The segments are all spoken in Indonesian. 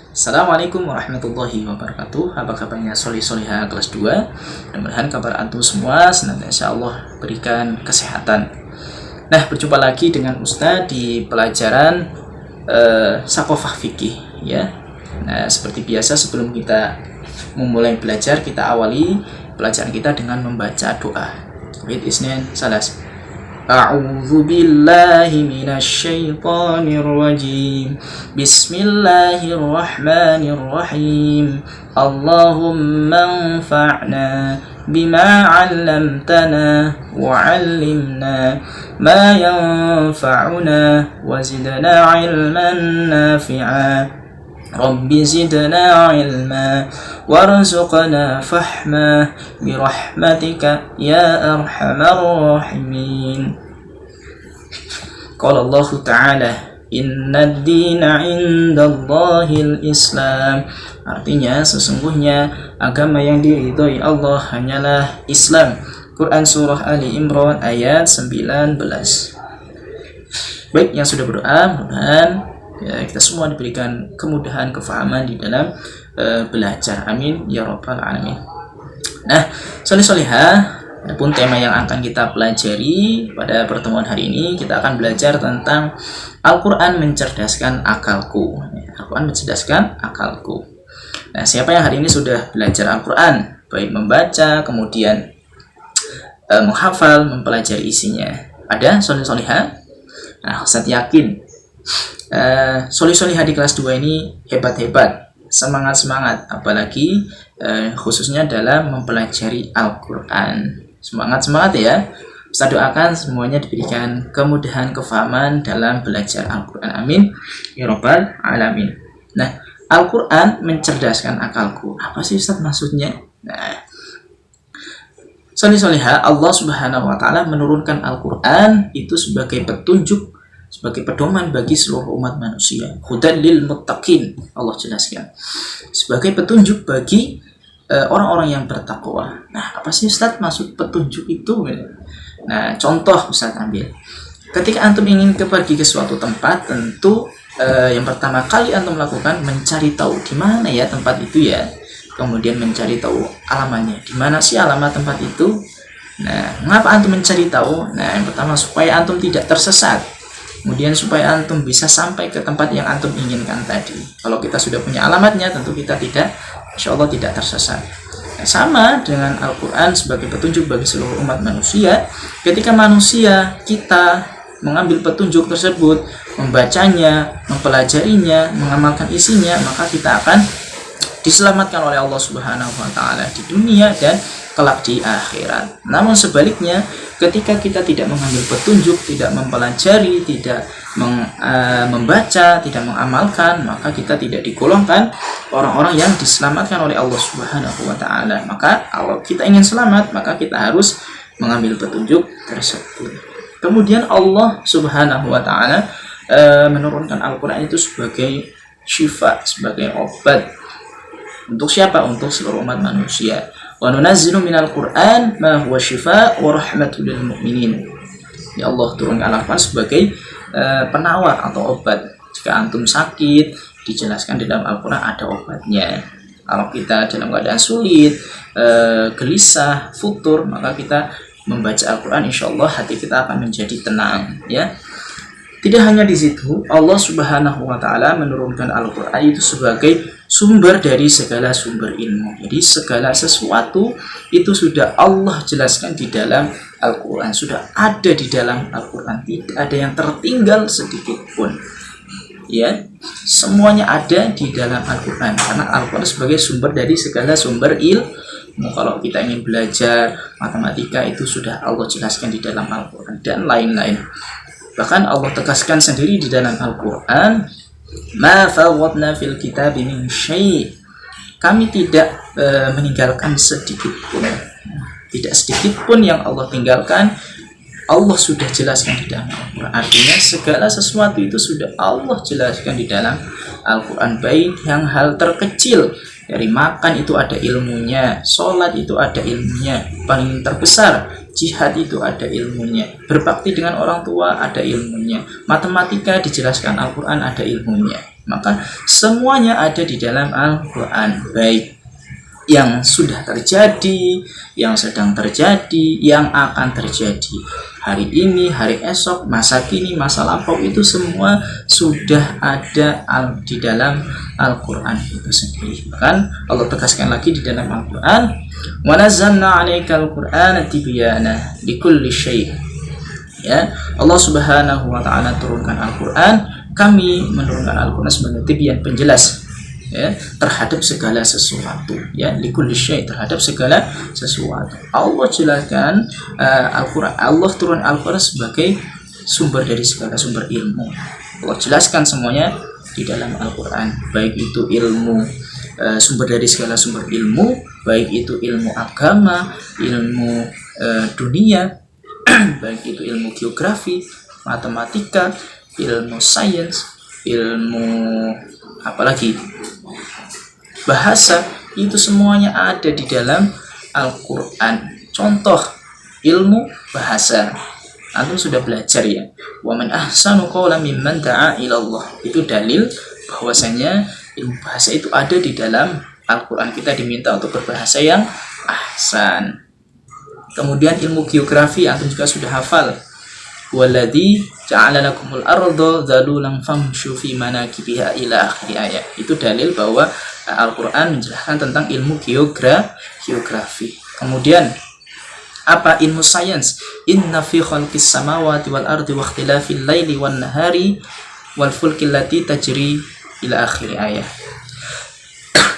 Assalamualaikum warahmatullahi wabarakatuh. Apa kabarnya solih-soliha kelas 2? Mudah-mudahan kabar antum semua senantiasa Allah berikan kesehatan. Nah, berjumpa lagi dengan Ustadz di pelajaran Saqofah Fikih ya. Nah, seperti biasa sebelum kita memulai belajar, kita awali pelajaran kita dengan membaca doa. Isnin salas. A'udzu billahi minasy syaithanir rajim. Bismillahirrahmanirrahim. Allahumma anfa'na bima 'allamtana wa 'allimna ma yanfa'una wa zidna 'ilman nafi'a. Rabbi zidna ilma warzuqna fahma birahmatika ya arhamar rahimin. Qala Allah Ta'ala inna ad-dina 'indallahil Islam. Artinya sesungguhnya agama yang diridhoi Allah hanyalah Islam. Quran surah Ali Imran ayat 19. Baik, yang sudah berdoa, mudah-mudahan ya, kita semua diberikan kemudahan, kefahaman di dalam belajar. Amin ya rabbal alamin. Nah, solih-solihah, adapun tema yang akan kita pelajari pada pertemuan hari ini, kita akan belajar tentang Al-Quran mencerdaskan akalku. Al-Quran mencerdaskan akalku. Nah, siapa yang hari ini sudah belajar Al-Quran, baik membaca, kemudian menghafal, mempelajari isinya? Ada solih-solihah? Nah, Ustaz yakin solih-solihah di kelas 2 ini hebat-hebat, semangat-semangat, apalagi khususnya dalam mempelajari Al-Quran. Semangat-semangat ya. Saya doakan semuanya diberikan kemudahan, kefahaman dalam belajar Al-Quran. Amin ya rabbal alamin. Nah, Al-Quran mencerdaskan akalku. Apa sih Ustaz maksudnya? Nah, solih-solihah, Allah Subhanahu wa Ta'ala menurunkan Al-Quran itu sebagai petunjuk, sebagai pedoman bagi seluruh umat manusia. Hudan lil muttaqin, Allah jelaskan. Sebagai petunjuk bagi orang-orang yang bertakwa. Nah, apa sih Ustaz maksud petunjuk itu? Nah, contoh Ustaz ambil. Ketika antum ingin pergi ke suatu tempat, tentu yang pertama kali antum lakukan mencari tahu di mana ya tempat itu ya. Kemudian mencari tahu alamatnya. Di mana sih alamat tempat itu? Nah, mengapa antum mencari tahu? Nah, yang pertama supaya antum tidak tersesat. Kemudian supaya antum bisa sampai ke tempat yang antum inginkan tadi. Kalau kita sudah punya alamatnya, tentu kita tidak, insya Allah tidak tersesat. Nah, sama dengan Al-Quran sebagai petunjuk bagi seluruh umat manusia. Ketika manusia kita mengambil petunjuk tersebut, membacanya, mempelajarinya, mengamalkan isinya, maka kita akan diselamatkan oleh Allah Subhanahu wa Ta'ala di dunia dan kelak di akhirat. Namun sebaliknya, ketika kita tidak mengambil petunjuk, tidak mempelajari, tidak membaca, tidak mengamalkan, maka kita tidak digolongkan orang-orang yang diselamatkan oleh Allah Subhanahu wa Ta'ala. Maka kalau kita ingin selamat, maka kita harus mengambil petunjuk tersebut. Kemudian Allah Subhanahu wa Ta'ala menurunkan Al-Quran itu sebagai syifa, sebagai obat. Untuk siapa? Untuk seluruh umat manusia. Wa nunazzilu minal Qur'an ma huwa syifaa wa rahmatul lil mu'minin. Ya Allah turunkan Al-Quran sebagai penawar atau obat. Jika antum sakit, dijelaskan di dalam Al-Quran ada obatnya. Kalau kita dalam keadaan sulit, gelisah, futur, maka kita membaca Al-Quran, insya Allah hati kita akan menjadi tenang ya. Tidak hanya di situ, Allah Subhanahu wa Ta'ala menurunkan Al-Quran itu sebagai sumber dari segala sumber ilmu. Jadi segala sesuatu itu sudah Allah jelaskan di dalam Al-Quran, sudah ada di dalam Al-Quran, tidak ada yang tertinggal sedikit pun. Ya, semuanya ada di dalam Al-Quran karena Al-Quran sebagai sumber dari segala sumber ilmu. Kalau kita ingin belajar matematika, itu sudah Allah jelaskan di dalam Al-Quran dan lain-lain. Bahkan Allah tegaskan sendiri di dalam Al-Quran, ma farratna fil kitabi min syai'. Kami tidak meninggalkan sedikit pun. Tidak sedikit pun yang Allah tinggalkan, Allah sudah jelaskan di dalam Al-Quran. Artinya segala sesuatu itu sudah Allah jelaskan di dalam Al-Quran. Baik yang hal terkecil, dari makan itu ada ilmunya, sholat itu ada ilmunya, paling terbesar jihad itu ada ilmunya, berbakti dengan orang tua ada ilmunya, matematika dijelaskan Al-Quran ada ilmunya. Maka semuanya ada di dalam Al-Quran, baik yang sudah terjadi, yang sedang terjadi, yang akan terjadi hari ini, hari esok, masa kini, masa lampau, itu semua sudah ada di dalam Al-Quran itu sendiri. Bahkan Allah tegaskan lagi di dalam Al-Quran, wa nazzalna 'alaikal Qur'ana tibyana likulli syai'. Ya, Allah Subhanahu wa taala turunkan Al-Quran, kami menurunkan Al-Quran sebagai tibyan, penjelas, ya, terhadap segala sesuatu, ya, likulli syai', terhadap segala sesuatu. Allah jelaskan Al-Quran, Allah turun Al-Quran sebagai sumber dari segala sumber ilmu. Allah jelaskan semuanya di dalam Al-Quran, baik itu ilmu, sumber dari segala sumber ilmu, baik itu ilmu agama, ilmu dunia, baik itu ilmu geografi, matematika, ilmu sains, ilmu apalagi bahasa, itu semuanya ada di dalam Al-Quran. Contoh ilmu bahasa, antum sudah belajar ya, wa man ahsanu qawlan mimman da'a ila Allah. Itu dalil bahwasanya ilmu bahasa itu ada di dalam Al-Quran. Kita diminta untuk berbahasa yang ahsan. Kemudian ilmu geografi antum juga sudah hafal, waladzi ja'ala lakumul arda dzalulan famshu fi manakibiha ila akhir ayat. Itu dalil bahwa Al-Quran menjelaskan tentang ilmu geografi. Kemudian apa? Ilmu sains. Inna fi khalqis samawati wal ardi wa ikhtilafil laili wan nahari wal fulki allati tajri ila akhir ayat.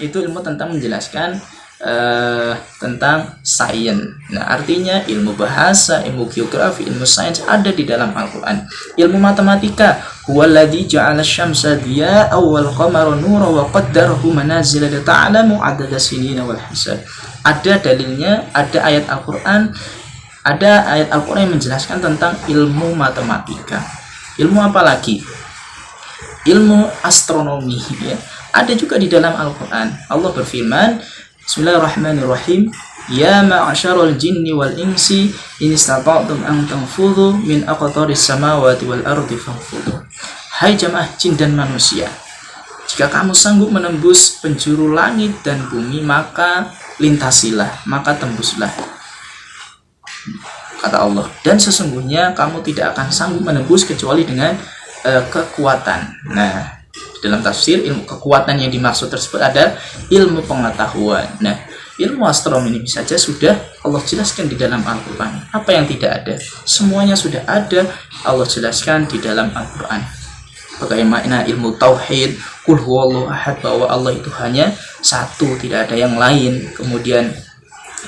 Itu ilmu tentang menjelaskan tentang sains. Nah, artinya ilmu bahasa, ilmu geografi, ilmu sains ada di dalam Al-Quran. Ilmu matematika, huwallazi ja'ala asy-syamsa diya'an wal qamara nuran wa qaddarahu manazila lita'lamu 'adada sinina wal hisab. Ada dalilnya, ada ayat Al-Quran, yang menjelaskan tentang ilmu matematika. Ilmu apa lagi? Ilmu astronomi, ya. Ada juga di dalam Al-Quran. Allah berfirman, Bismillahirrahmanirrahim. Ya ma'asyaral jinni wal insi in istata'tum an tanfudhu min aqtaris samawati wal ardi fanfudhu. Hai jamaah jin dan manusia, jika kamu sanggup menembus penjuru langit dan bumi, maka lintasilah, maka tembuslah, kata Allah. Dan sesungguhnya kamu tidak akan sanggup menembus kecuali dengan kekuatan. Nah, dalam tafsir, ilmu kekuatan yang dimaksud tersebut ada ilmu pengetahuan. Nah, ilmu astronomi ini saja sudah Allah jelaskan di dalam Al-Quran. Apa yang tidak ada? Semuanya sudah ada, Allah jelaskan di dalam Al-Quran. Bagaimana ilmu tauhid, qul huwallahu ahad, bahwa Allah itu hanya satu, tidak ada yang lain. Kemudian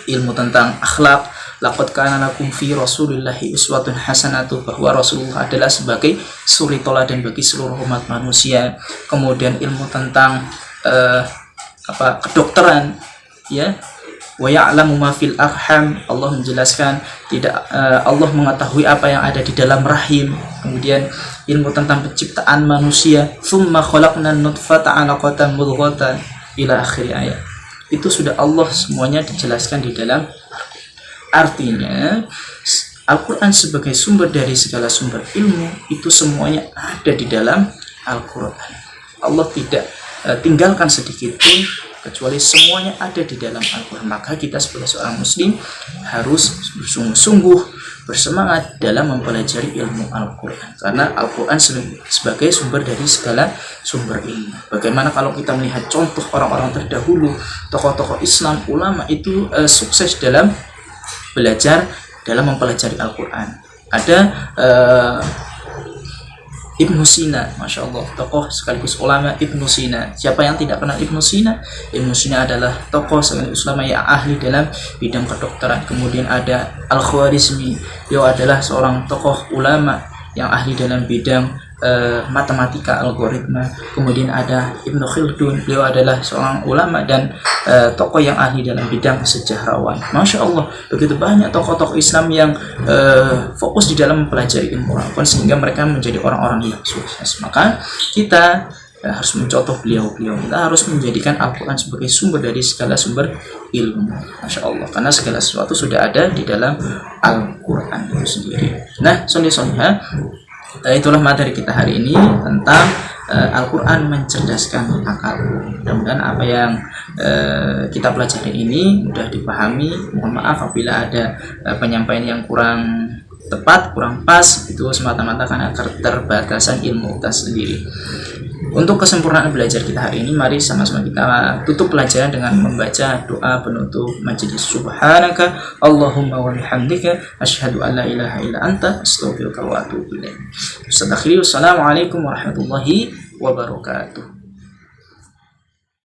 ilmu tentang akhlak, laqad kana lakum fi rasulillahi uswatun hasanatu, bahwa Rasulullah adalah sebagai suri teladan bagi seluruh umat manusia. Kemudian ilmu tentang kedokteran, ya, wa ya'lamu ma fil arham, Allah menjelaskan Allah mengetahui apa yang ada di dalam rahim. Kemudian ilmu tentang penciptaan manusia, tsumma khalaqnan nutfata 'alaqatan mudghatan ila akhir ayat. Itu sudah Allah semuanya dijelaskan di dalam. Artinya Al-Quran sebagai sumber dari segala sumber ilmu, itu semuanya ada di dalam Al-Quran. Allah tidak tinggalkan sedikit pun, kecuali semuanya ada di dalam Al-Quran. Maka kita sebagai seorang muslim harus bersungguh-sungguh, bersemangat dalam mempelajari ilmu Al-Quran, karena Al-Quran sebagai sumber dari segala sumber ilmu. Bagaimana kalau kita melihat contoh orang-orang terdahulu, tokoh-tokoh Islam, ulama itu sukses dalam belajar, dalam mempelajari Al-Quran. Ada Ibnu Sina, Masya Allah, tokoh sekaligus ulama. Ibnu Sina, siapa yang tidak kenal Ibnu Sina? Ibnu Sina adalah tokoh sekaligus ulama yang ahli dalam bidang kedokteran. Kemudian ada Al-Khwarizmi, dia adalah seorang tokoh ulama yang ahli dalam bidang matematika, algoritma. Kemudian ada Ibnu Khaldun, beliau adalah seorang ulama dan tokoh yang ahli dalam bidang sejarawan. Masya Allah, begitu banyak tokoh-tokoh Islam yang fokus di dalam mempelajari ilmu Al-Quran sehingga mereka menjadi orang-orang yang sukses. Maka kita harus mencontoh beliau-beliau. Kita harus menjadikan Al-Quran sebagai sumber dari segala sumber ilmu. Masya Allah, karena segala sesuatu sudah ada di dalam Al-Quran itu sendiri. Nah, itulah materi kita hari ini tentang Al-Quran mencerdaskan akal. Mudah-mudahan apa yang kita pelajari ini mudah dipahami. Mohon maaf apabila ada penyampaian yang kurang tepat, kurang pas, itu semata-mata karena keterbatasan ilmu kita sendiri. Untuk kesempurnaan belajar kita hari ini, mari sama-sama kita tutup pelajaran dengan membaca doa penutup majelis. Subhanaka Allahumma wa bihamdika asyhadu an la ilaha illa anta astaghfiruka wa atubu ilaik. Assalamualaikum warahmatullahi wabarakatuh.